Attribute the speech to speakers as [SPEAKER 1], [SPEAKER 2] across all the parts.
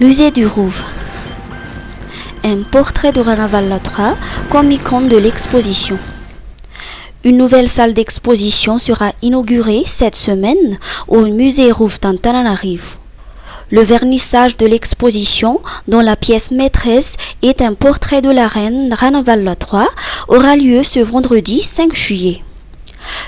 [SPEAKER 1] Musée du Rouvre. Un portrait de Rana Vallatra comme icône de l'exposition. Une nouvelle salle d'exposition sera inaugurée cette semaine au musée Rouvre d'Antananarivo. Le vernissage de l'exposition, dont la pièce maîtresse est un portrait de la reine Rana Vallatra, aura lieu ce vendredi 5 juillet.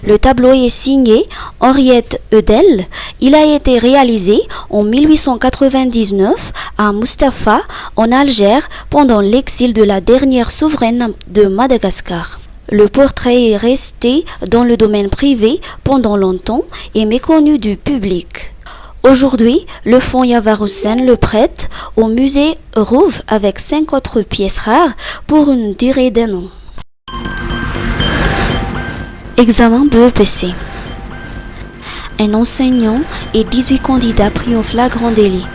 [SPEAKER 1] Le tableau est signé Henriette Eudel. Il a été réalisé en 1899 à Mustapha, en Algérie, pendant l'exil de la dernière souveraine de Madagascar. Le portrait est resté dans le domaine privé pendant longtemps et méconnu du public. Aujourd'hui, le fonds Yavarusen le prête au musée Rouvre avec 5 autres pièces rares pour une durée d'1 an. Examen BEPC. Un enseignant et 18 candidats pris en flagrant délit.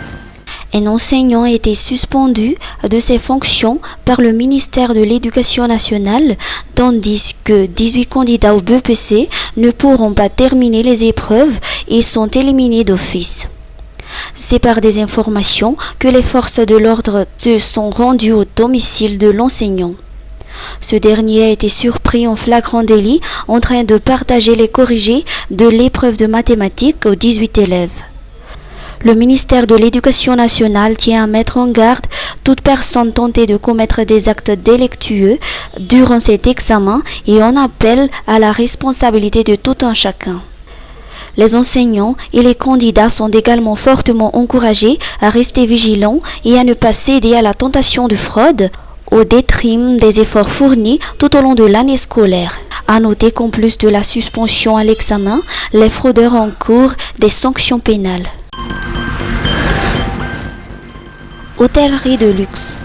[SPEAKER 1] Un enseignant a été suspendu de ses fonctions par le ministère de l'Éducation nationale, tandis que 18 candidats au BEPC ne pourront pas terminer les épreuves et sont éliminés d'office. C'est par des informations que les forces de l'ordre se sont rendues au domicile de l'enseignant. Ce dernier a été surpris en flagrant délit en train de partager les corrigés de l'épreuve de mathématiques aux 18 élèves. Le ministère de l'Éducation nationale tient à mettre en garde toute personne tentée de commettre des actes délictueux durant cet examen et en appelle à la responsabilité de tout un chacun. Les enseignants et les candidats sont également fortement encouragés à rester vigilants et à ne pas céder à la tentation de fraude au détriment des efforts fournis tout au long de l'année scolaire. À noter qu'en plus de la suspension à l'examen, les fraudeurs encourent des sanctions pénales. Hôtellerie de luxe.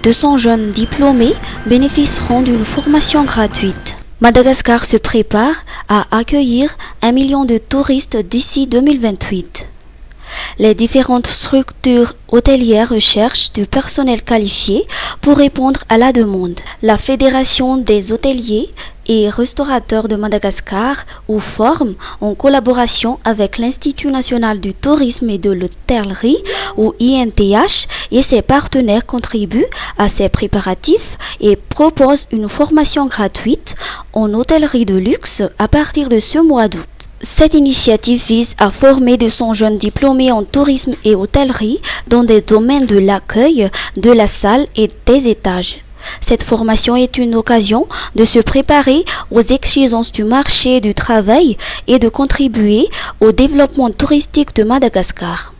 [SPEAKER 1] 200 jeunes diplômés bénéficieront d'une formation gratuite. Madagascar se prépare à accueillir 1 million de touristes d'ici 2028. Les différentes structures hôtelières recherchent du personnel qualifié pour répondre à la demande. La Fédération des hôteliers et restaurateurs de Madagascar, ou FORM, en collaboration avec l'Institut national du tourisme et de l'hôtellerie, ou INTH, et ses partenaires contribuent à ces préparatifs et proposent une formation gratuite en hôtellerie de luxe à partir de ce mois d'août. Cette initiative vise à former 200 jeunes diplômés en tourisme et hôtellerie dans des domaines de l'accueil, de la salle et des étages. Cette formation est une occasion de se préparer aux exigences du marché du travail et de contribuer au développement touristique de Madagascar.